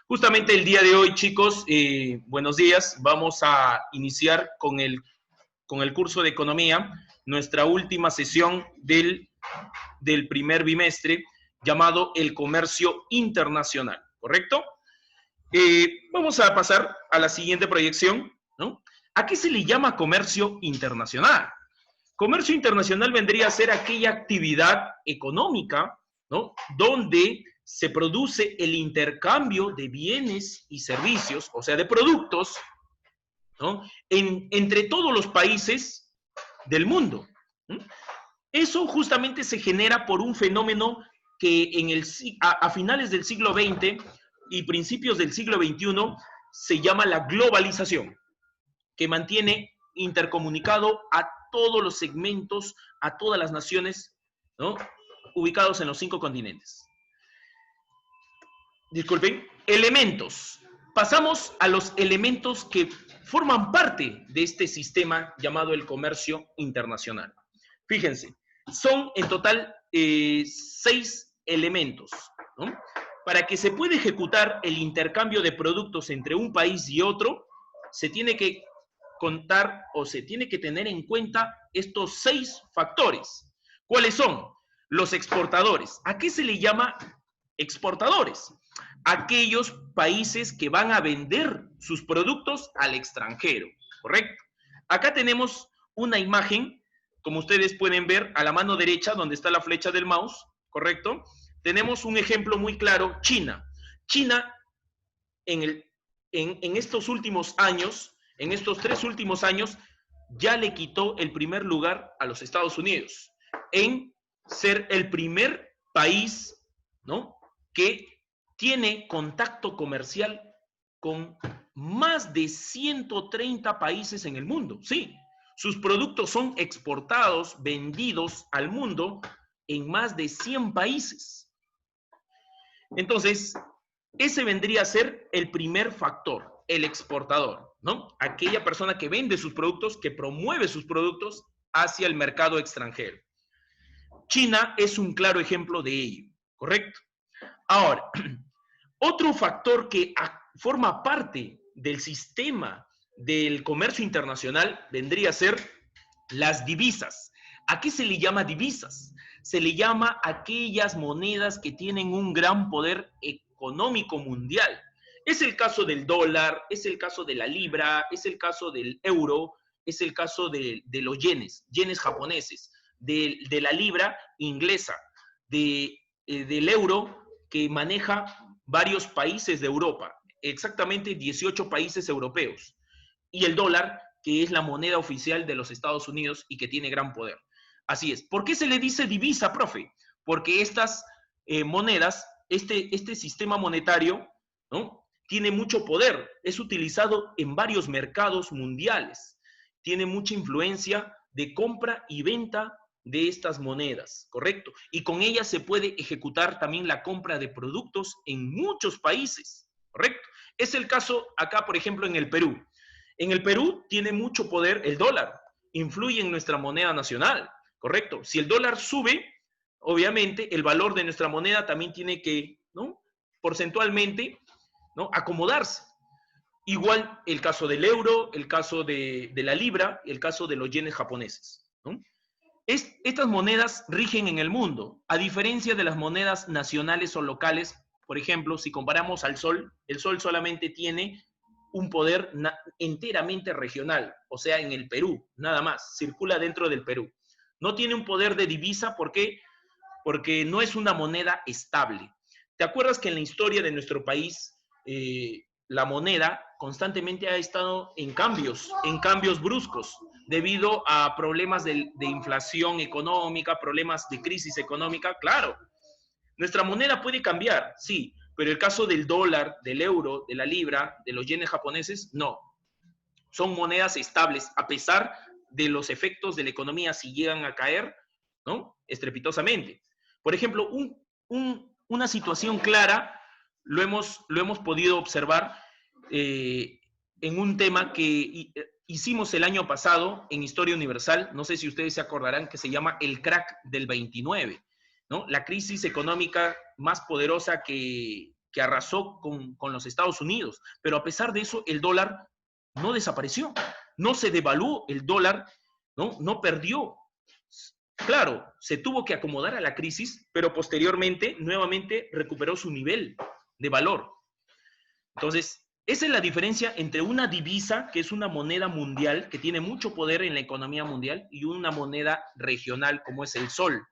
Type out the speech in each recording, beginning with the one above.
Justamente el día de hoy, chicos, buenos días. Vamos a iniciar con el curso de economía, nuestra última sesión del primer bimestre, llamado el comercio internacional, ¿correcto? Vamos a pasar a la siguiente proyección, ¿no? ¿A qué se le llama comercio internacional? Comercio internacional vendría a ser aquella actividad económica, ¿no?, donde se produce el intercambio de bienes y servicios, o sea, de productos, ¿no?, entre todos los países del mundo. ¿No? Eso justamente se genera por un fenómeno que a finales del siglo XX y principios del siglo XXI se llama la globalización, que mantiene intercomunicado a todos los segmentos, a todas las naciones, ¿no?, ubicados en los 5 continentes. Disculpen, elementos. Pasamos a los elementos que forman parte de este sistema llamado el comercio internacional. Fíjense, son en total 6 elementos, ¿no? Para que se pueda ejecutar el intercambio de productos entre un país y otro, se tiene que contar o se tiene que tener en cuenta estos 6 factores. ¿Cuáles son? Los exportadores. ¿A qué se le llama exportadores? Aquellos países que van a vender sus productos al extranjero, ¿correcto? Acá tenemos una imagen, como ustedes pueden ver a la mano derecha, donde está la flecha del mouse, ¿correcto? Tenemos un ejemplo muy claro, China. China, en estos últimos años, en estos 3 últimos años, ya le quitó el primer lugar a los Estados Unidos en ser el primer país, ¿no?, que tiene contacto comercial con más de 130 países en el mundo. Sí, sus productos son exportados, vendidos al mundo en más de 100 países. Entonces, ese vendría a ser el primer factor, el exportador, ¿no? Aquella persona que vende sus productos, que promueve sus productos hacia el mercado extranjero. China es un claro ejemplo de ello, ¿correcto? Ahora, otro factor que forma parte del sistema del comercio internacional vendría a ser las divisas. ¿A qué se le llama divisas? Se le llama a aquellas monedas que tienen un gran poder económico mundial. Es el caso del dólar, es el caso de la libra, es el caso del euro, es el caso de los yenes japoneses, de la libra inglesa, del euro que maneja varios países de Europa, exactamente 18 países europeos, y el dólar, que es la moneda oficial de los Estados Unidos y que tiene gran poder. Así es. ¿Por qué se le dice divisa, profe? Porque estas monedas, este sistema monetario, ¿no?, tiene mucho poder, es utilizado en varios mercados mundiales, tiene mucha influencia de compra y venta de estas monedas, ¿correcto? Y con ellas se puede ejecutar también la compra de productos en muchos países, ¿correcto? Es el caso acá, por ejemplo, en el Perú. En el Perú tiene mucho poder el dólar, influye en nuestra moneda nacional, ¿correcto? Si el dólar sube, obviamente el valor de nuestra moneda también tiene que, ¿no?, porcentualmente, ¿no?, acomodarse. Igual el caso del euro, el caso de la libra, el caso de los yenes japoneses, ¿no? Estas monedas rigen en el mundo, a diferencia de las monedas nacionales o locales. Por ejemplo, si comparamos al sol, el sol solamente tiene un poder enteramente regional, o sea, en el Perú, nada más, circula dentro del Perú. No tiene un poder de divisa, ¿por qué? Porque no es una moneda estable. ¿Te acuerdas que en la historia de nuestro país la moneda constantemente ha estado en cambios bruscos, debido a problemas de inflación económica, problemas de crisis económica? Claro, nuestra moneda puede cambiar, sí, pero el caso del dólar, del euro, de la libra, de los yenes japoneses, no. Son monedas estables, a pesar de los efectos de la economía si llegan a caer, ¿no?, estrepitosamente. Por ejemplo, una situación clara lo hemos podido observar en un tema que hicimos el año pasado en Historia Universal, no sé si ustedes se acordarán, que se llama el crack del 29, ¿no? La crisis económica más poderosa que que arrasó con los Estados Unidos. Pero a pesar de eso, el dólar no desapareció, no se devaluó el dólar, no perdió. Claro, se tuvo que acomodar a la crisis, pero posteriormente nuevamente recuperó su nivel de valor. Entonces, esa es la diferencia entre una divisa, que es una moneda mundial, que tiene mucho poder en la economía mundial, y una moneda regional como es el sol,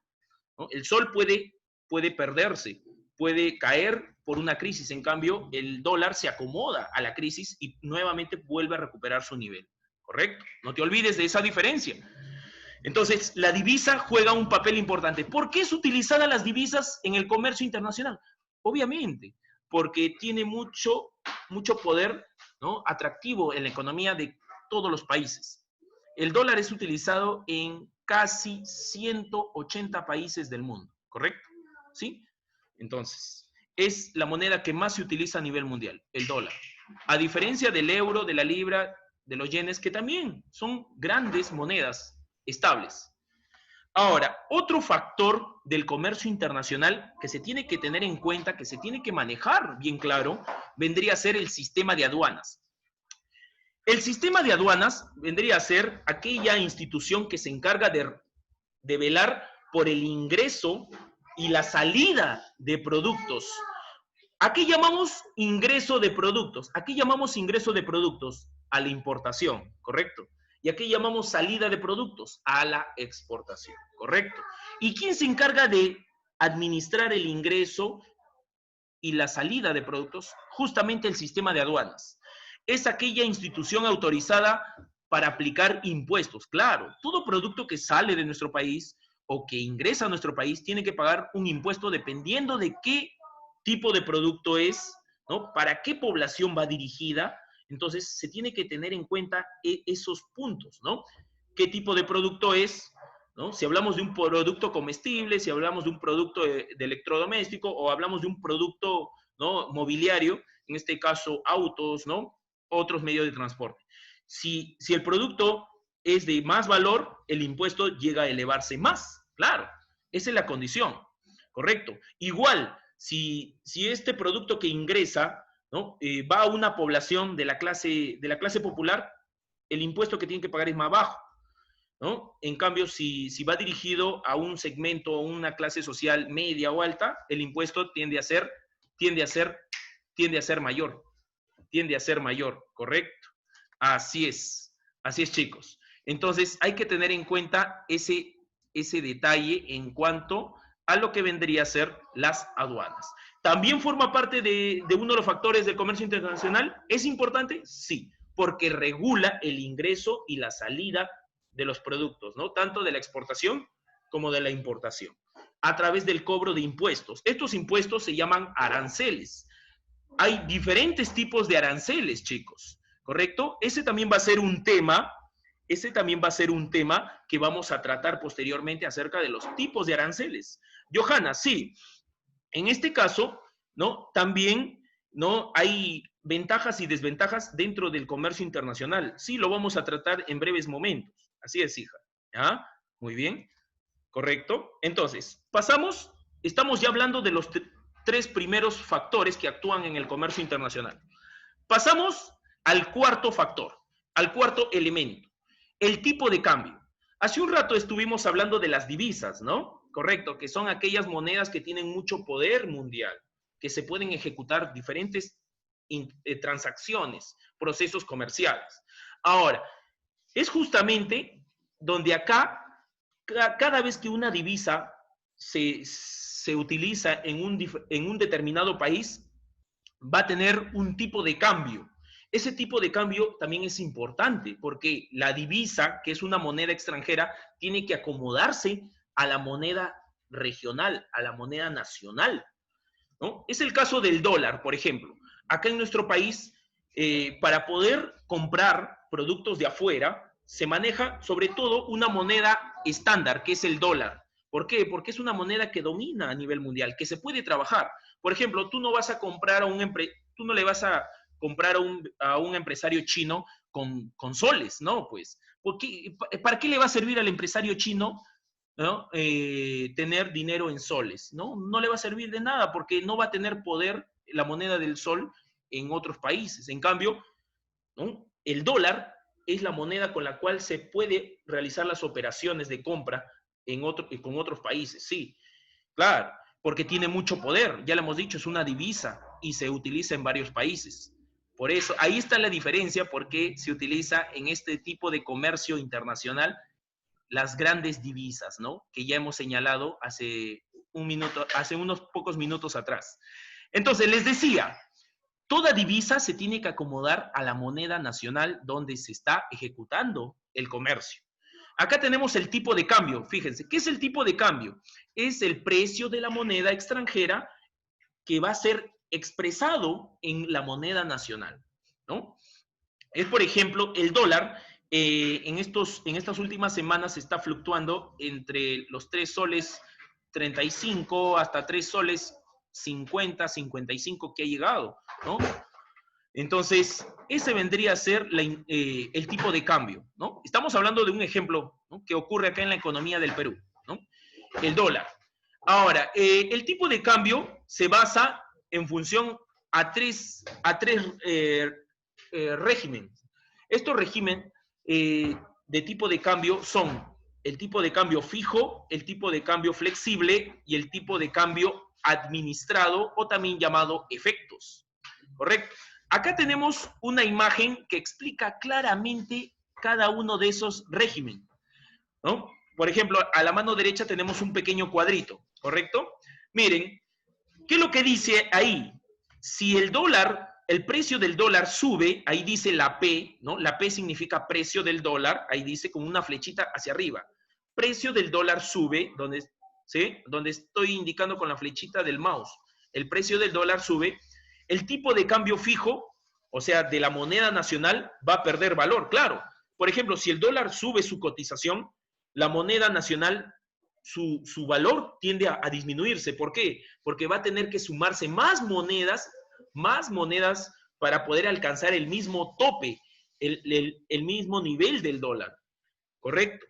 ¿no? El sol puede perderse, puede caer por una crisis. En cambio, el dólar se acomoda a la crisis y nuevamente vuelve a recuperar su nivel. ¿Correcto? No te olvides de esa diferencia. Entonces, la divisa juega un papel importante. ¿Por qué es utilizada las divisas en el comercio internacional? Obviamente, porque tiene mucho poder, ¿no?, atractivo en la economía de todos los países. El dólar es utilizado en casi 180 países del mundo, ¿correcto? ¿Sí? Entonces, es la moneda que más se utiliza a nivel mundial, el dólar. A diferencia del euro, de la libra, de los yenes, que también son grandes monedas estables. Ahora, otro factor del comercio internacional que se tiene que tener en cuenta, que se tiene que manejar bien claro, vendría a ser el sistema de aduanas. El sistema de aduanas vendría a ser aquella institución que se encarga de velar por el ingreso y la salida de productos. Aquí llamamos ingreso de productos. Aquí llamamos ingreso de productos a la importación, ¿correcto? Y aquí llamamos salida de productos a la exportación, ¿correcto? ¿Y quién se encarga de administrar el ingreso y la salida de productos? Justamente el sistema de aduanas. Es aquella institución autorizada para aplicar impuestos. Claro, todo producto que sale de nuestro país o que ingresa a nuestro país tiene que pagar un impuesto dependiendo de qué tipo de producto es, ¿no? Para qué población va dirigida. Entonces, se tiene que tener en cuenta esos puntos, ¿no? ¿Qué tipo de producto es? ¿No? Si hablamos de un producto comestible, si hablamos de un producto de electrodoméstico o hablamos de un producto, ¿no?, mobiliario, en este caso autos, ¿no?, otros medios de transporte. Si el producto es de más valor, el impuesto llega a elevarse más, claro, esa es la condición, correcto. Igual, si este producto que ingresa, ¿no?, va a una población de la clase popular, el impuesto que tiene que pagar es más bajo, ¿no? En cambio, si va dirigido a un segmento, a una clase social media o alta, el impuesto tiende a ser mayor, ¿correcto? Así es, chicos. Entonces, hay que tener en cuenta ese detalle en cuanto a lo que vendría a ser las aduanas. ¿También forma parte de uno de los factores del comercio internacional? ¿Es importante? Sí, porque regula el ingreso y la salida de los productos, ¿no? Tanto de la exportación como de la importación, a través del cobro de impuestos. Estos impuestos se llaman aranceles. Hay diferentes tipos de aranceles, chicos, ¿correcto? Ese también va a ser un tema que vamos a tratar posteriormente acerca de los tipos de aranceles. Johanna, sí, en este caso, ¿no?, también, ¿no?, hay ventajas y desventajas dentro del comercio internacional. Sí, lo vamos a tratar en breves momentos. Así es, hija. ¿Ya? Muy bien. Correcto. Entonces, estamos ya hablando de los tres primeros factores que actúan en el comercio internacional. Pasamos al cuarto factor, al cuarto elemento, el tipo de cambio. Hace un rato estuvimos hablando de las divisas, ¿no? Correcto, que son aquellas monedas que tienen mucho poder mundial, que se pueden ejecutar diferentes transacciones, procesos comerciales. Ahora, es justamente donde acá, cada vez que una divisa se utiliza en un determinado país, va a tener un tipo de cambio. Ese tipo de cambio también es importante porque la divisa, que es una moneda extranjera, tiene que acomodarse a la moneda regional, a la moneda nacional, ¿no? Es el caso del dólar, por ejemplo. Acá en nuestro país, para poder comprar productos de afuera, se maneja sobre todo una moneda estándar, que es el dólar. ¿Por qué? Porque es una moneda que domina a nivel mundial, que se puede trabajar. Por ejemplo, tú no le vas a comprar a un empresario chino con soles, ¿no? Pues, ¿para qué le va a servir al empresario chino, ¿no?, tener dinero en soles? ¿No? No le va a servir de nada porque no va a tener poder la moneda del sol en otros países. En cambio, ¿no? El dólar es la moneda con la cual se puede realizar las operaciones de compra con otros países, sí, claro, porque tiene mucho poder, ya lo hemos dicho, es una divisa y se utiliza en varios países. Por eso, ahí está la diferencia, porque se utiliza en este tipo de comercio internacional las grandes divisas, ¿no? Que ya hemos señalado hace unos pocos minutos atrás. Entonces, les decía, toda divisa se tiene que acomodar a la moneda nacional donde se está ejecutando el comercio. Acá tenemos el tipo de cambio. Fíjense, ¿qué es el tipo de cambio? Es el precio de la moneda extranjera que va a ser expresado en la moneda nacional, ¿no? Es, por ejemplo, el dólar. En estas últimas semanas está fluctuando entre los 3 soles 35 hasta 3 soles 50, 55 que ha llegado, ¿no? Entonces, ese vendría a ser el tipo de cambio, ¿no? Estamos hablando de un ejemplo, ¿no?, que ocurre acá en la economía del Perú, ¿no? El dólar. Ahora, el tipo de cambio se basa en función a tres regímenes. Estos regímenes de tipo de cambio son el tipo de cambio fijo, el tipo de cambio flexible y el tipo de cambio administrado, o también llamado efectos, ¿correcto? Acá tenemos una imagen que explica claramente cada uno de esos regímenes, ¿no? Por ejemplo, a la mano derecha tenemos un pequeño cuadrito, ¿correcto? Miren, ¿qué es lo que dice ahí? Si el precio del dólar sube, ahí dice la P, ¿no? La P significa precio del dólar, ahí dice con una flechita hacia arriba. Precio del dólar sube, ¿sí? Donde estoy indicando con la flechita del mouse. El precio del dólar sube. El tipo de cambio fijo, o sea, de la moneda nacional, va a perder valor, claro. Por ejemplo, si el dólar sube su cotización, la moneda nacional, su valor tiende a disminuirse. ¿Por qué? Porque va a tener que sumarse más monedas para poder alcanzar el mismo tope, el mismo nivel del dólar, ¿correcto?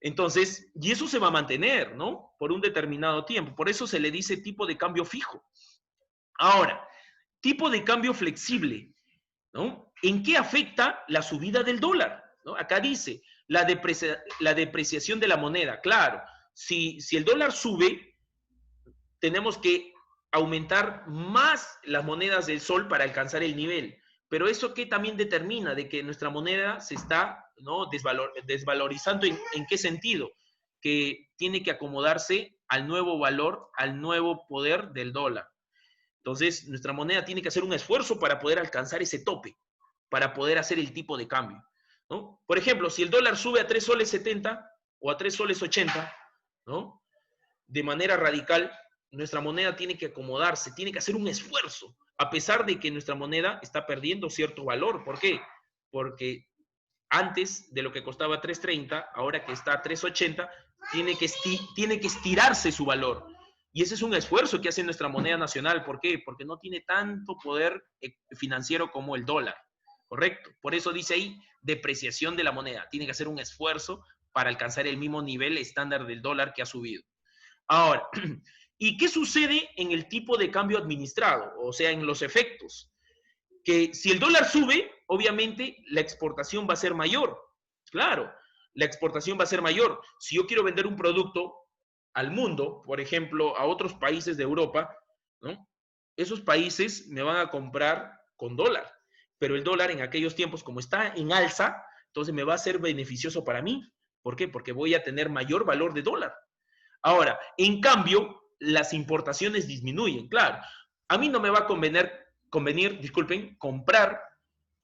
Entonces, y eso se va a mantener, ¿no? Por un determinado tiempo. Por eso se le dice tipo de cambio fijo. Ahora, tipo de cambio flexible, ¿no? ¿En qué afecta la subida del dólar? ¿No? Acá dice la depreciación de la moneda. Claro, si el dólar sube, tenemos que aumentar más las monedas del sol para alcanzar el nivel. Pero eso que también determina de que nuestra moneda se está, ¿no?, desvalorizando. ¿En qué sentido? Que tiene que acomodarse al nuevo valor, al nuevo poder del dólar. Entonces, nuestra moneda tiene que hacer un esfuerzo para poder alcanzar ese tope, para poder hacer el tipo de cambio, ¿no? Por ejemplo, si el dólar sube a 3 soles 70 o a 3 soles 80, ¿no?, de manera radical, nuestra moneda tiene que acomodarse, tiene que hacer un esfuerzo, a pesar de que nuestra moneda está perdiendo cierto valor. ¿Por qué? Porque antes de lo que costaba 3.30, ahora que está a 3.80, tiene que estirarse su valor. Y ese es un esfuerzo que hace nuestra moneda nacional. ¿Por qué? Porque no tiene tanto poder financiero como el dólar, ¿correcto? Por eso dice ahí depreciación de la moneda. Tiene que hacer un esfuerzo para alcanzar el mismo nivel estándar del dólar que ha subido. Ahora, ¿y qué sucede en el tipo de cambio administrado? O sea, en los efectos. Que si el dólar sube, obviamente la exportación va a ser mayor. Claro, la exportación va a ser mayor. Si yo quiero vender un producto al mundo, por ejemplo, a otros países de Europa, ¿no?, esos países me van a comprar con dólar. Pero el dólar en aquellos tiempos, como está en alza, entonces me va a ser beneficioso para mí. ¿Por qué? Porque voy a tener mayor valor de dólar. Ahora, en cambio, las importaciones disminuyen. Claro, a mí no me va a convenir, disculpen, comprar,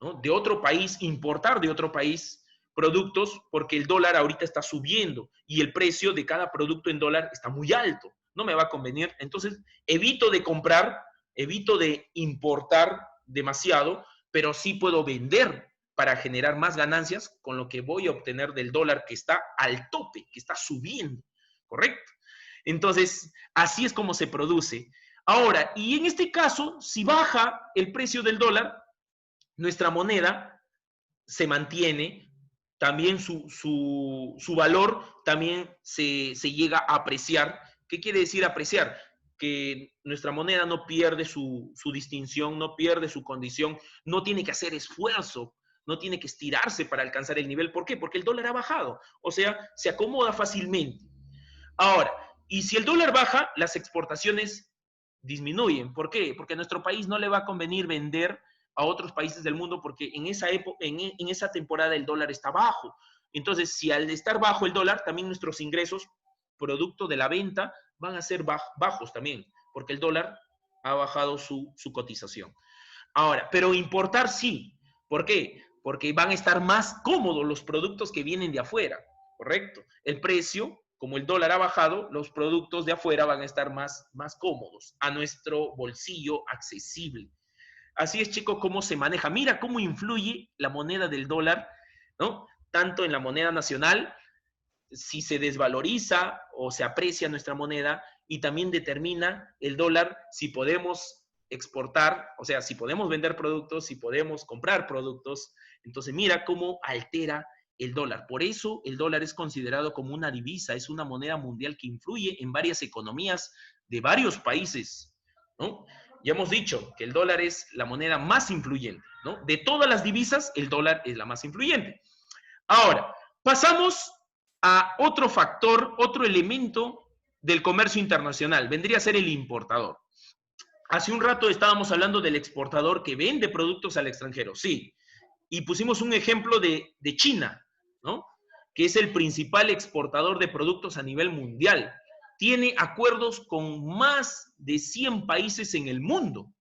¿no?, de otro país, importar de otro país productos, porque el dólar ahorita está subiendo y el precio de cada producto en dólar está muy alto. No me va a convenir. Entonces, evito de comprar, evito de importar demasiado, pero sí puedo vender para generar más ganancias con lo que voy a obtener del dólar, que está al tope, que está subiendo, ¿correcto? Entonces, así es como se produce. Ahora, y en este caso, si baja el precio del dólar, nuestra moneda se mantiene, también su valor también se llega a apreciar. ¿Qué quiere decir apreciar? que nuestra moneda no pierde su distinción, no pierde su condición, no tiene que hacer esfuerzo, no tiene que estirarse para alcanzar el nivel. ¿Por qué? Porque el dólar ha bajado, o sea, se acomoda fácilmente. Ahora, y si el dólar baja, las exportaciones disminuyen. ¿Por qué? Porque a nuestro país no le va a convenir vender a otros países del mundo porque en esa época, en esa temporada el dólar está bajo. Entonces, si al estar bajo el dólar, también nuestros ingresos, producto de la venta, van a ser bajos también, porque el dólar ha bajado su cotización. Ahora, pero importar sí. ¿Por qué? Porque van a estar más cómodos los productos que vienen de afuera, ¿correcto? El precio, como el dólar ha bajado, los productos de afuera van a estar más cómodos, a nuestro bolsillo accesible. Así es, chicos, cómo se maneja. Mira cómo influye la moneda del dólar, ¿no? Tanto en la moneda nacional, si se desvaloriza o se aprecia nuestra moneda, y también determina el dólar si podemos exportar, o sea, si podemos vender productos, si podemos comprar productos. Entonces, mira cómo altera el dólar. Por eso el dólar es considerado como una divisa, es una moneda mundial que influye en varias economías de varios países, ¿no? Ya hemos dicho que el dólar es la moneda más influyente, ¿no? De todas las divisas, el dólar es la más influyente. Ahora, pasamos a otro factor, otro elemento del comercio internacional. Vendría a ser el importador. Hace un rato estábamos hablando del exportador que vende productos al extranjero, sí. Y pusimos un ejemplo de China, ¿no? Que es el principal exportador de productos a nivel mundial. Tiene acuerdos con más de 100 países en el mundo.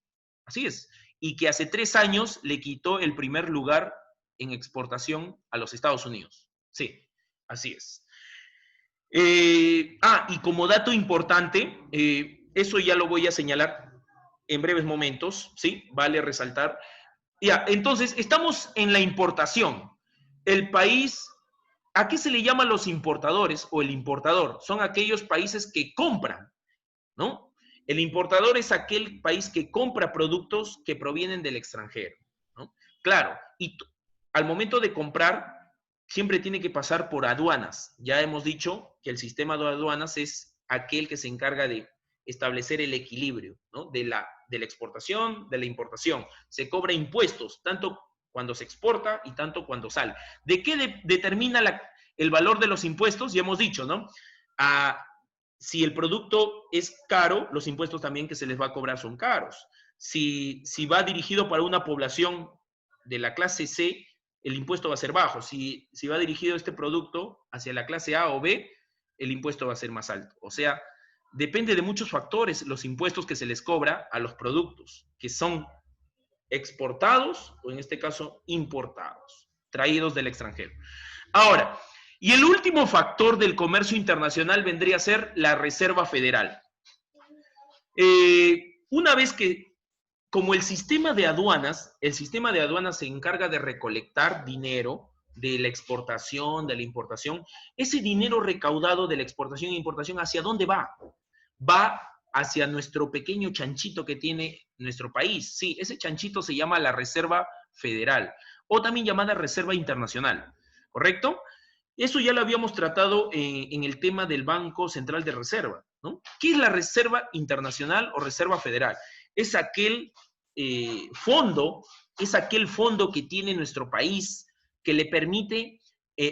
Así es. Y que hace 3 años le quitó el primer lugar en exportación a los Estados Unidos. Sí, así es. Y como dato importante, eso ya lo voy a señalar en breves momentos, ¿sí? Vale resaltar. Ya, entonces, estamos en la importación. El país, ¿a qué se le llaman los importadores o el importador? Son aquellos países que compran, ¿no? El importador es aquel país que compra productos que provienen del extranjero, ¿no? Claro, y al momento de comprar, siempre tiene que pasar por aduanas. Ya hemos dicho que el sistema de aduanas es aquel que se encarga de establecer el equilibrio, ¿no? De la exportación, de la importación. Se cobra impuestos, tanto cuando se exporta y tanto cuando sale. ¿De qué determina el valor de los impuestos? Ya hemos dicho, ¿no? Si el producto es caro, los impuestos también que se les va a cobrar son caros. Si va dirigido para una población de la clase C, el impuesto va a ser bajo. Si va dirigido este producto hacia la clase A o B, el impuesto va a ser más alto. O sea, depende de muchos factores los impuestos que se les cobra a los productos que son exportados o en este caso importados, traídos del extranjero. Ahora, y el último factor del comercio internacional vendría a ser la Reserva Federal. Una vez que, como el sistema de aduanas se encarga de recolectar dinero de la exportación, de la importación, ese dinero recaudado de la exportación e importación, ¿hacia dónde va? Va hacia nuestro pequeño chanchito que tiene nuestro país. Sí, ese chanchito se llama la Reserva Federal, o también llamada Reserva Internacional, ¿correcto? Eso ya lo habíamos tratado en el tema del Banco Central de Reserva, ¿no? ¿Qué es la Reserva Internacional o Reserva Federal? Es aquel fondo, que tiene nuestro país que le permite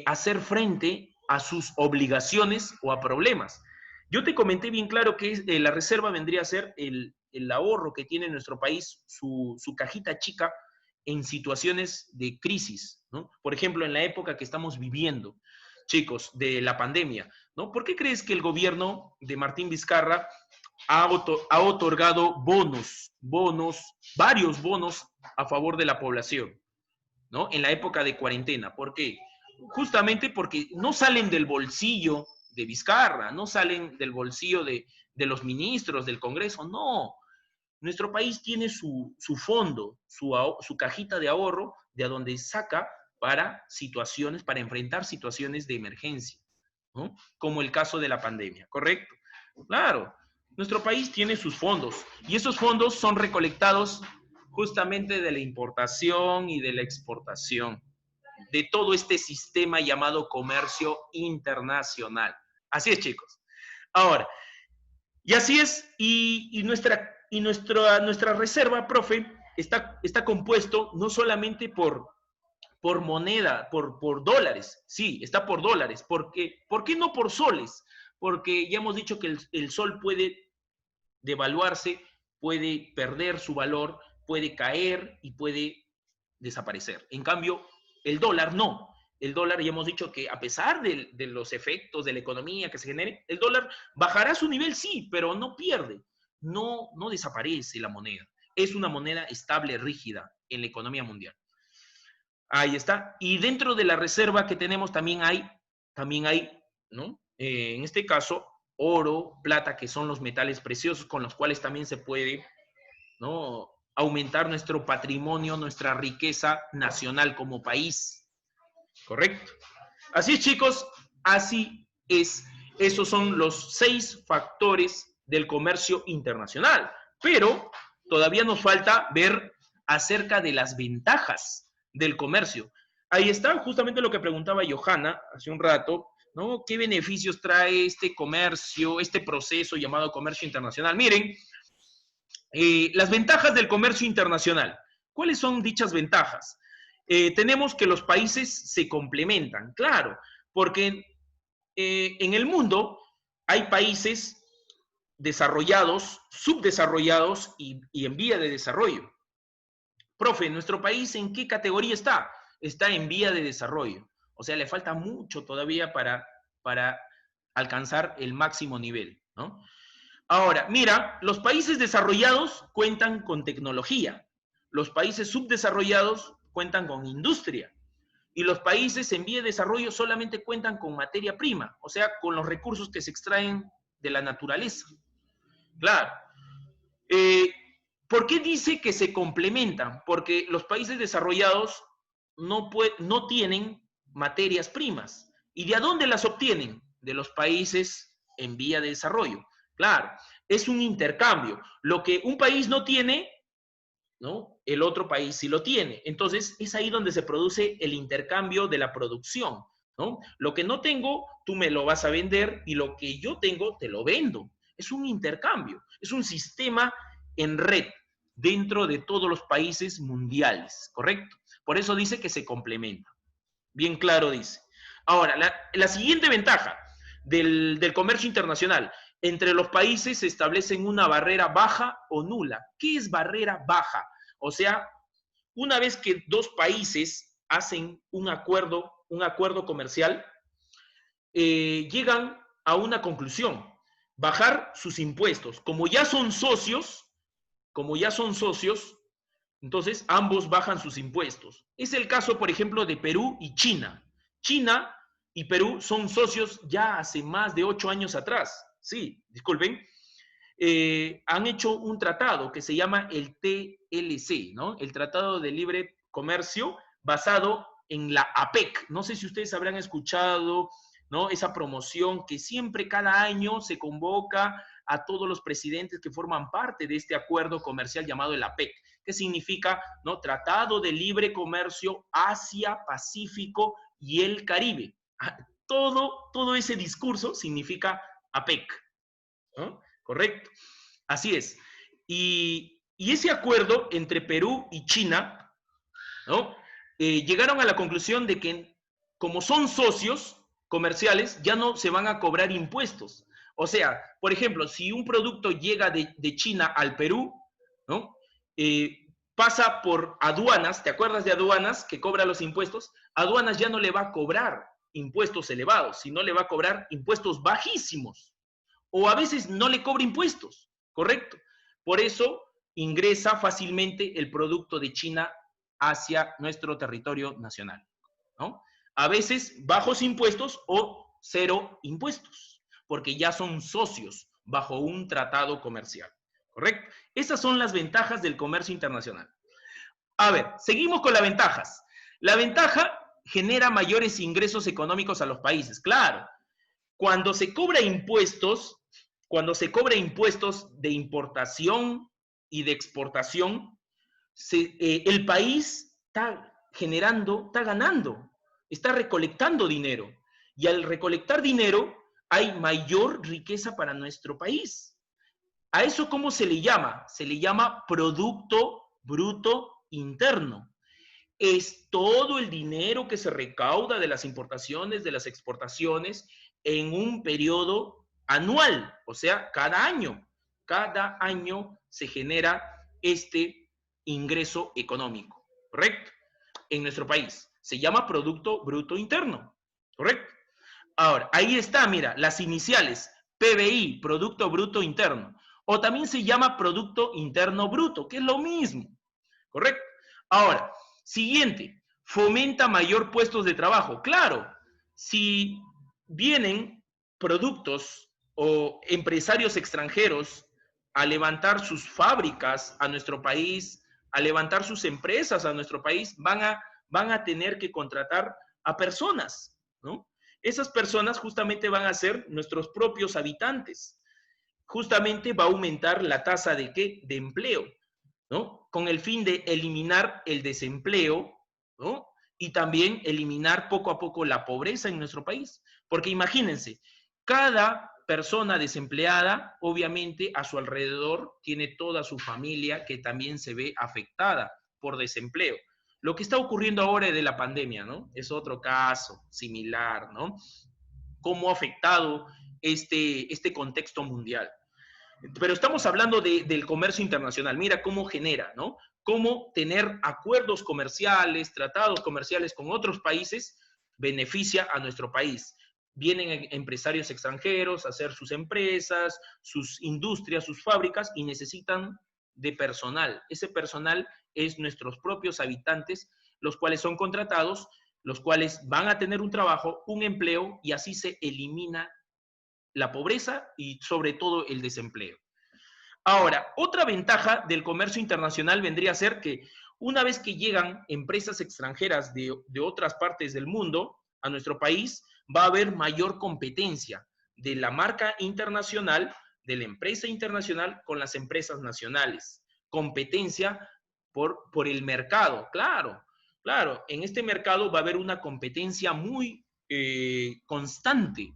hacer frente a sus obligaciones o a problemas. Yo te comenté bien claro que la reserva vendría a ser el ahorro que tiene nuestro país, su cajita chica en situaciones de crisis, ¿no? Por ejemplo, en la época que estamos viviendo, chicos, de la pandemia, ¿no? ¿Por qué crees que el gobierno de Martín Vizcarra ha otorgado varios bonos a favor de la población, ¿no? En la época de cuarentena. ¿Por qué? Justamente porque no salen del bolsillo de Vizcarra, no salen del bolsillo de los ministros, del Congreso, no. Nuestro país tiene su fondo, su cajita de ahorro, de donde saca para enfrentar situaciones de emergencia, ¿no? Como el caso de la pandemia, ¿correcto? Claro, nuestro país tiene sus fondos y esos fondos son recolectados justamente de la importación y de la exportación, de todo este sistema llamado comercio internacional. Así es, chicos. Ahora, Y así es, nuestra reserva, profe, está compuesto no solamente por moneda, por dólares, sí, está por dólares. ¿Por qué no por soles? Porque ya hemos dicho que el sol puede devaluarse, puede perder su valor, puede caer y puede desaparecer. En cambio, el dólar no. El dólar, ya hemos dicho que a pesar de los efectos de la economía que se genere, el dólar bajará su nivel, sí, pero no pierde, no desaparece la moneda. Es una moneda estable, rígida en la economía mundial. Ahí está. Y dentro de la reserva que tenemos también hay, ¿no? En este caso, oro, plata, que son los metales preciosos con los cuales también se puede, ¿no?, aumentar nuestro patrimonio, nuestra riqueza nacional como país. ¿Correcto? Así es, chicos, así es. Esos son los 6 factores del comercio internacional. Pero todavía nos falta ver acerca de las ventajas del comercio. Ahí está justamente lo que preguntaba Johanna hace un rato, ¿no? ¿Qué beneficios trae este comercio, este proceso llamado comercio internacional? Miren, las ventajas del comercio internacional. ¿Cuáles son dichas ventajas? Tenemos que los países se complementan, claro, porque en el mundo hay países desarrollados, subdesarrollados y en vía de desarrollo. Profe, ¿nuestro país en qué categoría está? Está en vía de desarrollo. O sea, le falta mucho todavía para alcanzar el máximo nivel, ¿no? Ahora, mira, los países desarrollados cuentan con tecnología, los países subdesarrollados cuentan con industria y los países en vía de desarrollo solamente cuentan con materia prima, o sea, con los recursos que se extraen de la naturaleza. Claro. Eh, ¿Por qué dice que se complementan? Porque los países desarrollados no tienen materias primas. ¿Y de dónde las obtienen? De los países en vía de desarrollo. Claro, es un intercambio. Lo que un país no tiene, ¿no?, el otro país sí lo tiene. Entonces, es ahí donde se produce el intercambio de la producción, ¿no? Lo que no tengo, tú me lo vas a vender y lo que yo tengo, te lo vendo. Es un intercambio, es un sistema en red dentro de todos los países mundiales, ¿correcto? Por eso dice que se complementa. Bien claro dice. Ahora, la siguiente ventaja del comercio internacional. Entre los países se establecen una barrera baja o nula. ¿Qué es barrera baja? O sea, una vez que dos países hacen un acuerdo comercial, llegan a una conclusión: bajar sus impuestos. Como ya son socios, entonces ambos bajan sus impuestos. Es el caso, por ejemplo, de Perú y China. China y Perú son socios ya hace más de 8 años atrás. Sí, disculpen. Han hecho un tratado que se llama el TLC, ¿no? El Tratado de Libre Comercio, basado en la APEC. No sé si ustedes habrán escuchado, ¿no?, esa promoción que siempre cada año se convoca a todos los presidentes que forman parte de este acuerdo comercial llamado el APEC, que significa, ¿no?, Tratado de Libre Comercio Asia-Pacífico y el Caribe. Todo ese discurso significa APEC, ¿no? Correcto. Así es. Y ese acuerdo entre Perú y China, ¿no?, llegaron a la conclusión de que como son socios comerciales, ya no se van a cobrar impuestos. O sea, por ejemplo, si un producto llega de China al Perú, ¿no?, pasa por aduanas, ¿te acuerdas de aduanas que cobra los impuestos? Aduanas ya no le va a cobrar impuestos elevados, sino le va a cobrar impuestos bajísimos. O a veces no le cobra impuestos, ¿correcto? Por eso ingresa fácilmente el producto de China hacia nuestro territorio nacional, ¿no? A veces bajos impuestos o cero impuestos, porque ya son socios bajo un tratado comercial, ¿correcto? Esas son las ventajas del comercio internacional. A ver, seguimos con las ventajas. La ventaja genera mayores ingresos económicos a los países, claro. Cuando se cobra impuestos de importación y de exportación, el país está generando, está ganando, está recolectando dinero. Y al recolectar dinero hay mayor riqueza para nuestro país. ¿A eso cómo se le llama? Se le llama Producto Bruto Interno. Es todo el dinero que se recauda de las importaciones, de las exportaciones, en un periodo anual, o sea, cada año. Cada año se genera este ingreso económico, ¿correcto? En nuestro país. Se llama Producto Bruto Interno, ¿correcto? Ahora, ahí está, mira, las iniciales, PBI, Producto Bruto Interno. O también se llama Producto Interno Bruto, que es lo mismo, ¿correcto? Ahora, siguiente, fomenta mayor puestos de trabajo. Claro, si vienen productos o empresarios extranjeros a levantar sus fábricas a nuestro país, a levantar sus empresas a nuestro país, van a tener que contratar a personas, ¿no? Esas personas justamente van a ser nuestros propios habitantes. Justamente va a aumentar la tasa de ¿qué? De empleo, ¿no? Con el fin de eliminar el desempleo, ¿no? Y también eliminar poco a poco la pobreza en nuestro país. Porque imagínense, cada persona desempleada, obviamente, a su alrededor tiene toda su familia que también se ve afectada por desempleo. Lo que está ocurriendo ahora de la pandemia, ¿no? Es otro caso similar, ¿no? Cómo ha afectado este contexto mundial. Pero estamos hablando del comercio internacional. Mira cómo genera, ¿no? Cómo tener acuerdos comerciales, tratados comerciales con otros países beneficia a nuestro país. Vienen empresarios extranjeros a hacer sus empresas, sus industrias, sus fábricas y necesitan de personal. Ese personal es nuestros propios habitantes, los cuales son contratados, los cuales van a tener un trabajo, un empleo y así se elimina la pobreza y sobre todo el desempleo. Ahora, otra ventaja del comercio internacional vendría a ser que una vez que llegan empresas extranjeras de otras partes del mundo a nuestro país, va a haber mayor competencia de la marca internacional, de la empresa internacional con las empresas nacionales. Competencia por el mercado, claro, claro. En este mercado va a haber una competencia muy constante.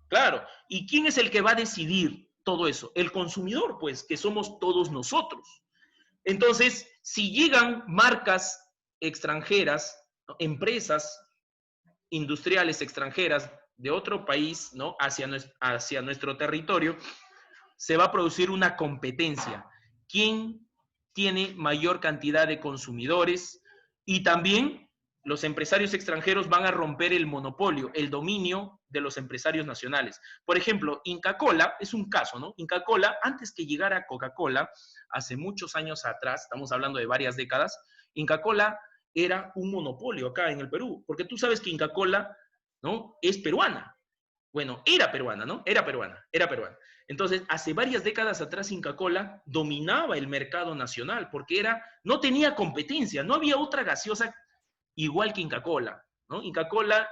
Claro. ¿Y quién es el que va a decidir todo eso? El consumidor, pues, que somos todos nosotros. Entonces, si llegan marcas extranjeras, ¿no? Empresas industriales extranjeras de otro país, ¿no? Hacia nuestro territorio, se va a producir una competencia. ¿Quién tiene mayor cantidad de consumidores? Y también los empresarios extranjeros van a romper el monopolio, el dominio de los empresarios nacionales. Por ejemplo, Inca Kola es un caso, ¿no? Inca Kola, antes que llegara Coca-Cola, hace muchos años atrás, estamos hablando de varias décadas, Inca Kola era un monopolio acá en el Perú, porque tú sabes que Inca Kola, ¿no? Es peruana. Bueno, era peruana, ¿no? Era peruana, era peruana. Entonces, hace varias décadas atrás, Inca Kola dominaba el mercado nacional porque no tenía competencia, no había otra gaseosa igual que Inca Kola, ¿no? Inca Kola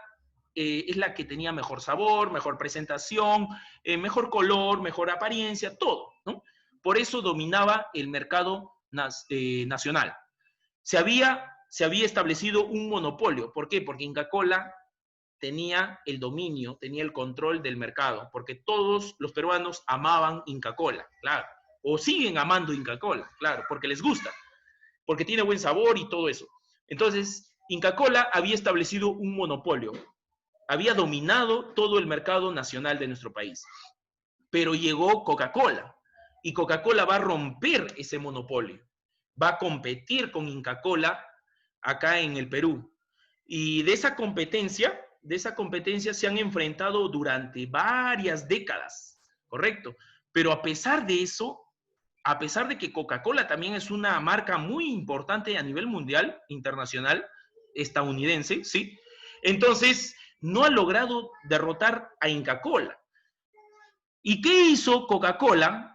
es la que tenía mejor sabor, mejor presentación, mejor color, mejor apariencia, todo, ¿no? Por eso dominaba el mercado nacional. Se había establecido un monopolio. ¿Por qué? Porque Inca Kola tenía el dominio, tenía el control del mercado, porque todos los peruanos amaban Inca Kola, claro, o siguen amando Inca Kola, claro, porque les gusta, porque tiene buen sabor y todo eso. Entonces, Inca Kola había establecido un monopolio, había dominado todo el mercado nacional de nuestro país, pero llegó Coca-Cola, y Coca-Cola va a romper ese monopolio, va a competir con Inca Kola acá en el Perú, y de esa competencia se han enfrentado durante varias décadas, ¿correcto? Pero a pesar de eso, a pesar de que Coca-Cola también es una marca muy importante a nivel mundial, internacional, estadounidense, ¿sí? Entonces, no ha logrado derrotar a Inca Kola. ¿Y qué hizo Coca-Cola?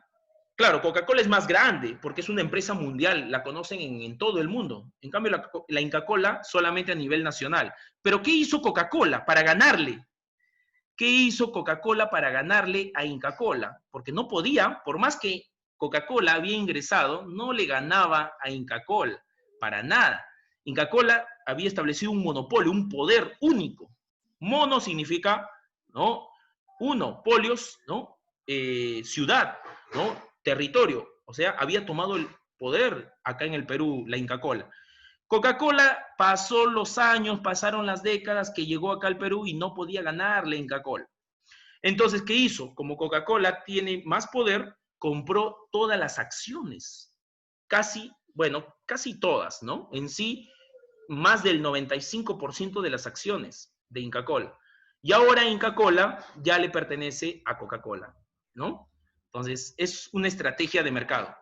Claro, Coca-Cola es más grande porque es una empresa mundial, la conocen en todo el mundo. En cambio, la Inca Kola solamente a nivel nacional. Pero ¿qué hizo Coca-Cola para ganarle? ¿Qué hizo Coca-Cola para ganarle a Inca Kola? Porque no podía, por más que Coca-Cola había ingresado, no le ganaba a Inca Kola, para nada. Inca Kola había establecido un monopolio, un poder único. Mono significa, ¿no? Uno, polios, ¿no? Ciudad, ¿no? territorio, o sea, había tomado el poder acá en el Perú, la Inca Kola. Coca-Cola pasó los años, pasaron las décadas que llegó acá al Perú y no podía ganar la Inca Kola. Entonces, ¿qué hizo? Como Coca-Cola tiene más poder, compró todas las acciones. Casi, bueno, casi todas, ¿no? En sí, más del 95% de las acciones de Inca Kola. Y ahora Inca Kola ya le pertenece a Coca-Cola, ¿no? Entonces, es una estrategia de mercado.